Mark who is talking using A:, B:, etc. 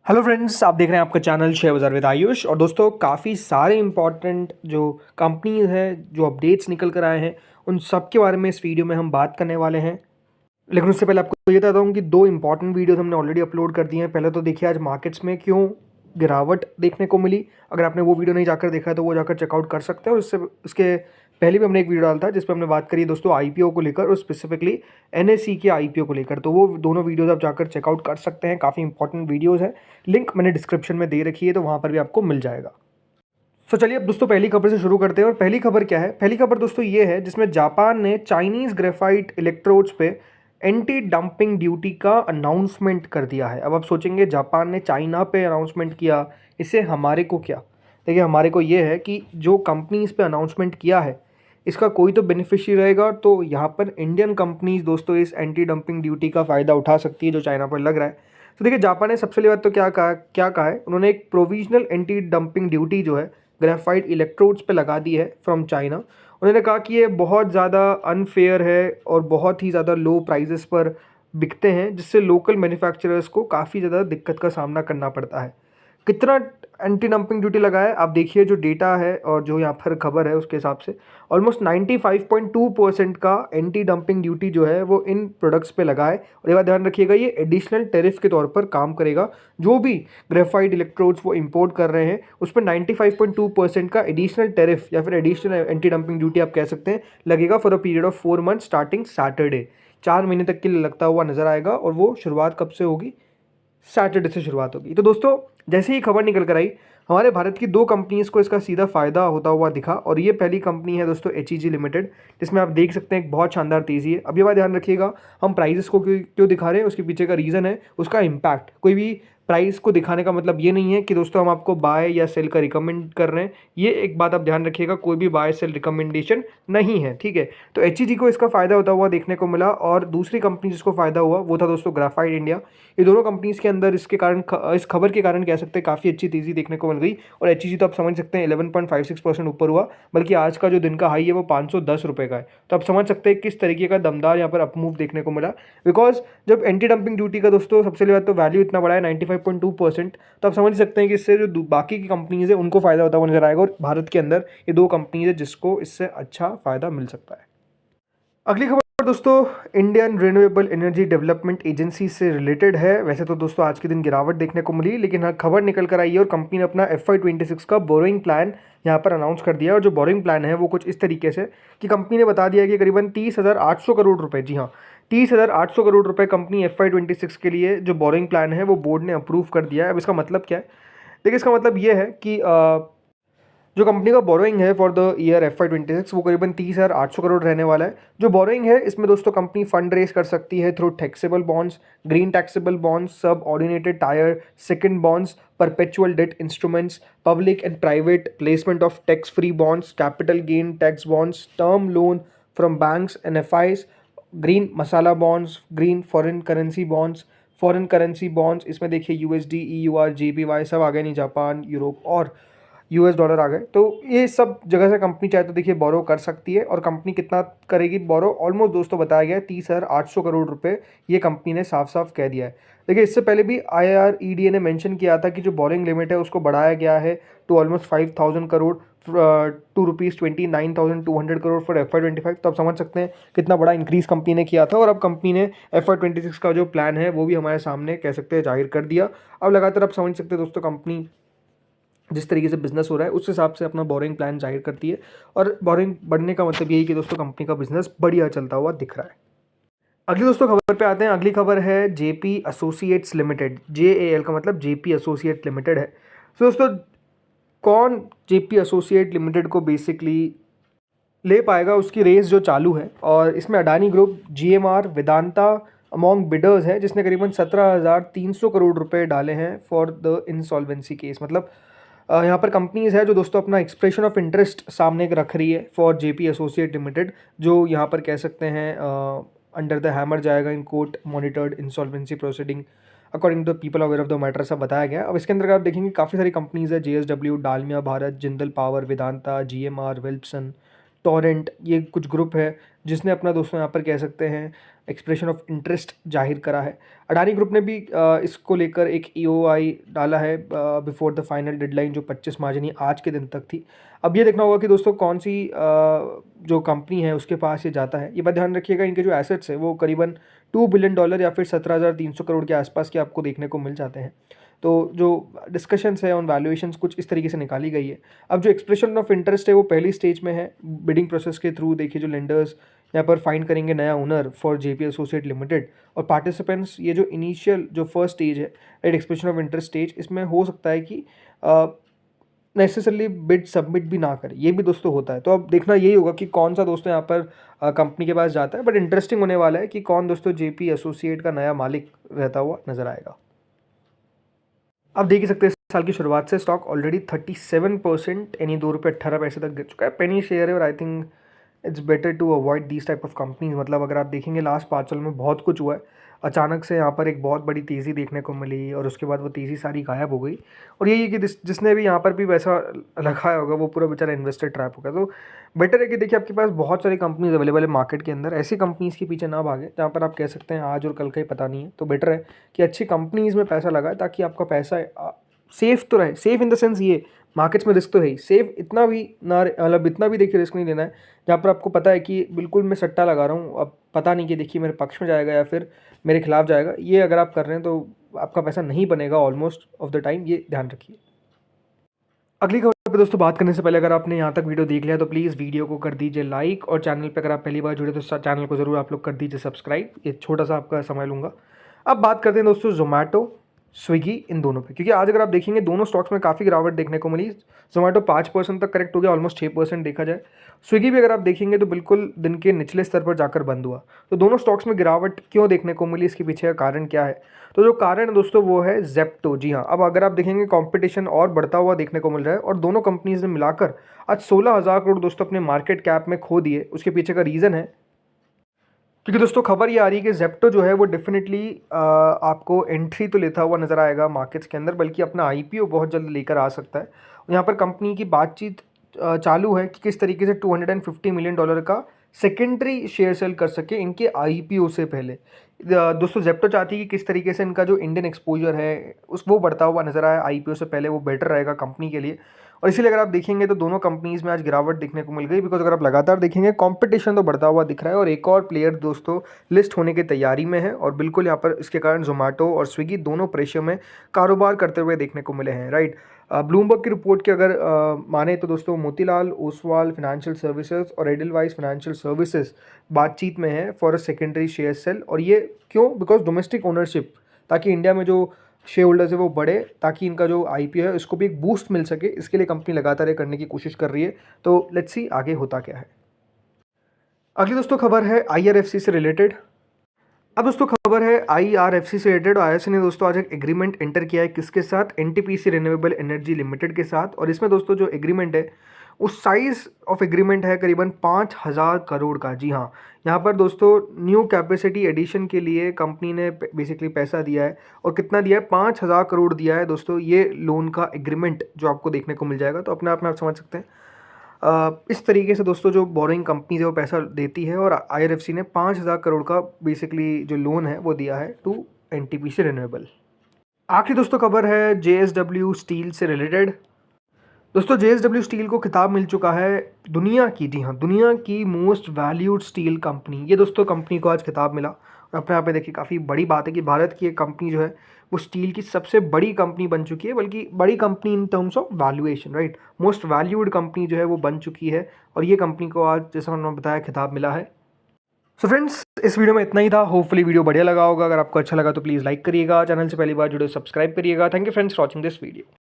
A: Hello friends, आप देख रहे हैं आपका चैनल शेयर बाज़ार विद आयुष। और दोस्तों, काफ़ी सारे इंपॉर्टेंट जो कंपनीज हैं, जो अपडेट्स निकल कर आए हैं, उन सब के बारे में इस वीडियो में हम बात करने वाले हैं। लेकिन उससे पहले आपको ये बताता हूँ कि दो इंपॉर्टेंट वीडियोस हमने ऑलरेडी अपलोड कर दिए हैं। पहले तो देखिए आज मार्केट्स में क्यों गिरावट देखने को मिली। अगर आपने वो वीडियो नहीं जाकर देखा है तो वो जाकर चेकआउट कर सकते हैं। और उसके पहले भी हमने एक वीडियो डाला था जिस पर हमने बात करी दोस्तों आईपीओ को लेकर, और स्पेसिफिकली एनएसई के आईपीओ को लेकर। तो वो दोनों वीडियोस आप जाकर चेकआउट कर सकते हैं। काफ़ी इंपॉर्टेंट वीडियोज़ हैं, लिंक मैंने डिस्क्रिप्शन में दे रखी है, तो वहाँ पर भी आपको मिल जाएगा। तो चलिए अब दोस्तों पहली खबर से शुरू करते हैं। और पहली खबर क्या है? पहली खबर दोस्तों ये है जिसमें जापान ने चाइनीज़ ग्रेफाइट इलेक्ट्रोड्स पे एंटी डंपिंग ड्यूटी का अनाउंसमेंट कर दिया है। अब आप सोचेंगे जापान ने चाइना पे अनाउंसमेंट किया, इससे हमारे को क्या? देखिए, हमारे को ये है कि जो कंपनी इस पे अनाउंसमेंट किया है इसका कोई तो बेनिफिशियरी रहेगा। तो यहाँ पर इंडियन कंपनीज दोस्तों इस एंटी डंपिंग ड्यूटी का फ़ायदा उठा सकती है जो चाइना पर लग रहा है। तो देखिए, जापान ने सबसे पहली बात तो क्या कहा है, उन्होंने एक प्रोविजनल एंटी डंपिंग ड्यूटी जो है ग्रेफाइट इलेक्ट्रोड्स पे लगा दी है फ्रॉम चाइना। उन्होंने कहा कि ये बहुत ज़्यादा अनफेयर है और बहुत ही ज़्यादा लो प्राइजेस पर बिकते हैं, जिससे लोकल मैन्युफैक्चरर्स को काफ़ी ज़्यादा दिक्कत का सामना करना पड़ता है। कितना एंटी डंपिंग ड्यूटी लगा है आप देखिए, जो डेटा है और जो यहाँ पर खबर है उसके हिसाब से ऑलमोस्ट 95.2% का एंटी डंपिंग ड्यूटी जो है वो इन प्रोडक्ट्स पे लगा है। और ये बात ध्यान रखिएगा, ये एडिशनल टैरिफ के तौर पर काम करेगा। जो भी ग्रेफाइट इलेक्ट्रोड्स वो इंपोर्ट कर रहे हैं उस पर 95.2% का एडिशनल टैरिफ या फिर एडिशनल एंटी डंपिंग ड्यूटी आप कह सकते हैं लगेगा for a period of 4 month starting Saturday. 4 महीने तक के लिए लगता हुआ नजर आएगा। और वो शुरुआत कब से होगी? सैटरडे से शुरुआत होगी। तो दोस्तों, जैसे ही खबर निकल कर आई, हमारे भारत की दो कंपनीज को इसका सीधा फ़ायदा होता हुआ दिखा। और ये पहली कंपनी है दोस्तों एचईजी लिमिटेड, जिसमें आप देख सकते हैं एक बहुत शानदार तेज़ी है। अब ये बात ध्यान रखिएगा, हम प्राइजेस को क्यों क्यों दिखा रहे हैं, उसके पीछे का रीज़न है उसका इम्पैक्ट। कोई भी प्राइस को दिखाने का मतलब ये नहीं है कि दोस्तों हम आपको बाय या सेल का रिकमेंड कर रहे हैं। ये एक बात आप ध्यान रखिएगा, कोई भी बाय सेल रिकमेंडेशन नहीं है, ठीक है। तो एचईजी को इसका फ़ायदा होता हुआ देखने को मिला। और दूसरी कंपनी जिसको फ़ायदा हुआ वो था दोस्तों ग्राफाइट इंडिया। ये दोनों कंपनीज़ के अंदर इसके कारण इस खबर के कारण कह सकते हैं काफ़ी अच्छी तेज़ी देखने को मिल गई। और एचईजी तो आप समझ सकते हैं 11.56% ऊपर हुआ, बल्कि आज का जो दिन का हाई है वो 510 रुपये का है। तो आप समझ सकते हैं किस तरीके का दमदार यहाँ पर अपमूव देखने को मिला। बिकॉज जब एंटी डंपिंग ड्यूटी का दोस्तों सबसे पहले बात तो वैल्यू इतना बड़ा है 95.2%, तो आप समझ सकते हैं कि इससे जो बाकी की कंपनीज़ है उनको फ़ायदा होता हुआ नजर आएगा। और भारत के अंदर ये दो कंपनीज़ है जिसको इससे अच्छा फ़ायदा मिल सकता है। अगली खबर दोस्तों Indian renewable energy development agency से रिलेटेड है। वैसे तो दोस्तों आज के दिन गिरावट देखने को मिली, लेकिन हाँ खबर निकल कर आई है और कंपनी ने अपना FY26 का बोरोइंग प्लान यहाँ पर अनाउंस कर दिया। और जो बोरोइंग प्लान है वो कुछ इस तरीके से कि कंपनी ने बता दिया कि करीबन 30,800 करोड़ रुपए, जी हाँ 30,800 करोड़ रुपए कंपनी FY26 के लिए जो बोरोइंग प्लान है वो बोर्ड ने अप्रूव कर दिया है। अब इसका मतलब क्या है? देखिए, इसका मतलब ये है कि जो कंपनी का बोरोइंग है फॉर द ईयर FY26 वो करीबन 30,800 करोड़ रहने वाला है। जो बोरोइंग है इसमें दोस्तों कंपनी फंड रेज कर सकती है through taxable bonds, green taxable bonds, subordinated tier second bonds, perpetual debt instruments, public and private placement of tax free bonds, capital gain tax bonds, term loan from banks and FIs, green masala bonds, green foreign currency bonds. इसमें देखिए USD, EUR, JPY सब आ गए, नहीं Japan, Europe और US dollar आ गए। तो ये सब जगह से कंपनी चाहे तो देखिए बोरो कर सकती है। और कंपनी कितना करेगी बोरो? ऑलमोस्ट दोस्तों बताया गया है 30,800 करोड़ रुपए, ये कंपनी ने साफ साफ कह दिया है। देखिए, इससे पहले भी IREDA ने मेंशन किया था कि जो बोरिंग लिमिट है उसको बढ़ाया गया है to almost 5,000 crore to ₹29,200 crore for FY25। तो आप समझ सकते हैं कितना बड़ा इंक्रीज कंपनी ने किया था। और अब कंपनी ने FY26 का जो प्लान है वो भी हमारे सामने कह सकते हैं जाहिर कर दिया। अब लगातार आप समझ सकते हैं दोस्तों कंपनी जिस तरीके से बिजनेस हो रहा है उस हिसाब से अपना बोरिंग प्लान जाहिर करती है। और बोरिंग बढ़ने का मतलब यही कि दोस्तों कंपनी का बिजनेस बढ़िया चलता हुआ दिख रहा है। अगली दोस्तों खबर पे आते हैं। अगली खबर है JP एसोसिएट्स लिमिटेड, JAL का मतलब JP एसोसिएट लिमिटेड है। तो दोस्तों, कौन JP एसोसिएट लिमिटेड को बेसिकली ले पाएगा, उसकी रेस जो चालू है। और इसमें Adani group, GMR, Vedanta among bidders है, जिसने करीबन 17,300 करोड़ रुपए डाले हैं फॉर द इंसॉल्वेंसी केस। मतलब यहाँ पर कंपनीज है जो दोस्तों अपना एक्सप्रेशन ऑफ इंटरेस्ट सामने रख रही है फॉर JP एसोसिएट लिमिटेड, जो यहाँ पर कह सकते हैं अंडर द हैमर जाएगा in court monitored insolvency proceeding according to people aware of the matter, सब बताया गया। अब इसके अंदर आप देखेंगे काफ़ी सारी कंपनीज है, JSW, Dalmia Bharat, Jindal power, Vedanta, GMR, Wilson, Torrent, ये कुछ ग्रुप है जिसने अपना दोस्तों यहाँ पर कह सकते हैं एक्सप्रेशन ऑफ इंटरेस्ट जाहिर करा है। अडानी ग्रुप ने भी इसको लेकर एक EOI डाला है बिफोर द फाइनल डेडलाइन, जो 25 मार्च यानी आज के दिन तक थी। अब ये देखना होगा कि दोस्तों कौन सी जो कंपनी है उसके पास ये जाता है। ये बात ध्यान रखिएगा, इनके जो एसेट्स है वो करीबन $2 बिलियन या फिर 17,300 करोड़ के आसपास के आपको देखने को मिल जाते हैं। तो जो डिस्कशंस है ऑन वैल्यूएशंस कुछ इस तरीके से निकाली गई है। अब जो एक्सप्रेशन ऑफ इंटरेस्ट है वो पहली स्टेज में है। बिडिंग प्रोसेस के थ्रू देखिए जो लेंडर्स यहाँ पर फाइंड करेंगे नया owner for JP associate limited, और पार्टिसिपेंट्स ये जो इनिशियल जो फर्स्ट स्टेज है right, expression of interest stage, इसमें हो सकता है कि नेसेसरली बिड सबमिट भी ना करे, ये भी दोस्तों होता है। तो अब देखना यही होगा कि कौन सा दोस्तों यहाँ पर कंपनी के पास जाता है। बट इंटरेस्टिंग होने वाला है कि कौन दोस्तों JP एसोसिएट का नया मालिक रहता हुआ नजर आएगा। आप देख ही सकते हैं इस साल की शुरुआत से स्टॉक ऑलरेडी 37% यानी ₹2.18 तक गिर चुका है। पेनी शेयर है और I think it's better to avoid these type of companies. मतलब अगर आप देखेंगे लास्ट 5 साल में बहुत कुछ हुआ है, अचानक से यहाँ पर एक बहुत बड़ी तेज़ी देखने को मिली और उसके बाद वो तेज़ी सारी गायब हो गई। और यही है कि जिसने भी यहाँ पर भी पैसा लगाया होगा वो पूरा बेचारा इन्वेस्टर ट्रैप होगा। तो बेटर है कि देखिए आपके पास बहुत सारी कंपनीज अवेलेबल है मार्केट के अंदर, ऐसी कंपनीज़ के पीछे ना भागे जहाँ पर आप कह सकते हैं आज और कल का ही पता नहीं है। तो बेटर है कि अच्छी कंपनीज़ में पैसा लगाए ताकि आपका पैसा सेफ़ तो रहे। सेफ़ इन द सेंस ये, मार्केट्स में रिस्क तो है ही, सेफ इतना भी ना, मतलब इतना भी देखिए रिस्क नहीं लेना है जहाँ पर आपको पता है कि बिल्कुल मैं सट्टा लगा रहा हूँ, अब पता नहीं कि देखिए मेरे पक्ष में जाएगा या फिर मेरे खिलाफ जाएगा। ये अगर आप कर रहे हैं तो आपका पैसा नहीं बनेगा ऑलमोस्ट ऑफ द टाइम, ये ध्यान रखिए। अगली खबर पे दोस्तों बात करने से पहले अगर आपने यहाँ तक वीडियो देख लिया तो प्लीज़ वीडियो को कर दीजिए लाइक, और चैनल पे अगर आप पहली बार जुड़े तो चैनल को ज़रूर आप लोग कर दीजिए सब्सक्राइब। ये छोटा सा आपका समय लूँगा। अब बात करते हैं दोस्तों जोमेटो, स्विगी, इन दोनों पे, क्योंकि आज अगर आप देखेंगे दोनों स्टॉक्स में काफ़ी गिरावट देखने को मिली। जोमेटो 5% तक करेक्ट हो गया, ऑलमोस्ट 6% देखा जाए। स्विगी भी अगर आप देखेंगे तो बिल्कुल दिन के निचले स्तर पर जाकर बंद हुआ। तो दोनों स्टॉक्स में गिरावट क्यों देखने को मिली, इसके पीछे का कारण क्या है? तो जो कारण है दोस्तों वो है जेप्टो। जी हाँ, अब अगर आप देखेंगे कंपटीशन और बढ़ता हुआ देखने को मिल रहा है और दोनों कंपनीज ने मिलाकर आज 16,000 करोड़ दोस्तों अपने मार्केट कैप में खो दिए। उसके पीछे का रीज़न है क्योंकि दोस्तों खबर ये आ रही है कि जेप्टो जो है वो डेफिनेटली आपको एंट्री तो लेता हुआ नज़र आएगा मार्केट्स के अंदर, बल्कि अपना IPO बहुत जल्द लेकर आ सकता है। यहाँ पर कंपनी की बातचीत चालू है कि किस तरीके से $250 मिलियन का सेकेंडरी शेयर सेल कर सके इनके IPO से पहले। दोस्तों जेप्टो चाहती है कि किस तरीके से इनका जो इंडियन एक्सपोजर है उस वो बढ़ता हुआ नजर आया IPO से पहले, वो बेटर रहेगा कंपनी के लिए। और इसीलिए अगर आप देखेंगे तो दोनों कंपनीज में आज गिरावट देखने को मिल गई, बिकॉज अगर आप लगातार देखेंगे कंपटीशन तो बढ़ता हुआ दिख रहा है और एक और प्लेयर दोस्तों लिस्ट होने की तैयारी में है। और बिल्कुल यहाँ पर इसके कारण जोमेटो और स्विगी दोनों प्रेशर में कारोबार करते हुए देखने को मिले हैं, राइट। ब्लूमबर्ग की रिपोर्ट के अगर माने तो दोस्तों मोतीलाल ओसवाल फाइनेंशियल सर्विसेज और एडलवाइस फाइनेंशियल सर्विसेज बातचीत में है for a secondary share sale. और ये क्यों? बिकॉज डोमेस्टिक ओनरशिप, ताकि इंडिया में जो शेयर होल्डर्स है वो बढ़े, ताकि इनका जो IPO है इसको भी एक बूस्ट मिल सके। इसके लिए कंपनी लगातार ये करने की कोशिश कर रही है। तो लेट्स सी आगे होता क्या है। अगली दोस्तों खबर है IRFC से रिलेटेड। अब दोस्तों खबर है IRFC से रिलेटेड। IRFC ने दोस्तों आज एक एग्रीमेंट एंटर किया है किसके साथ? NTPC रिन्यूएबल एनर्जी लिमिटेड के साथ। और इसमें दोस्तों जो एग्रीमेंट है उस साइज ऑफ एग्रीमेंट है करीबन 5,000 करोड़ का। जी हाँ, यहाँ पर दोस्तों न्यू कैपेसिटी एडिशन के लिए कंपनी ने बेसिकली पैसा दिया है। और कितना दिया है? 5,000 करोड़ दिया है दोस्तों। ये लोन का एग्रीमेंट जो आपको देखने को मिल जाएगा। तो अपने आप में आप समझ सकते हैं इस तरीके से दोस्तों जो बोरिंग कंपनीज है वो पैसा देती है, और IRFC ने 5,000 करोड़ का बेसिकली जो लोन है वो दिया है टू NTPC रिन्यूएबल। आखिरी दोस्तों खबर है JSW स्टील से रिलेटेड। दोस्तों JSW स्टील को खिताब मिल चुका है दुनिया की, जी हाँ, दुनिया की मोस्ट वैल्यूड स्टील कंपनी। ये दोस्तों कंपनी को आज खिताब मिला। और अपने आप में देखिए काफ़ी बड़ी बात है कि भारत की एक कंपनी जो है वो स्टील की सबसे बड़ी कंपनी बन चुकी है, बल्कि बड़ी company in terms of valuation, right. Most valued company जो है वो बन चुकी है और ये कंपनी को आज, जैसा उन्होंने बताया, खिताब मिला है। सो फ्रेंड्स, इस वीडियो में इतना ही था। होपफुली वीडियो बढ़िया लगा होगा। अगर आपको अच्छा लगा तो प्लीज़ लाइक करिएगा, चैनल से पहली बार जुड़े सब्सक्राइब करिएगा। Thank you friends for watching this video.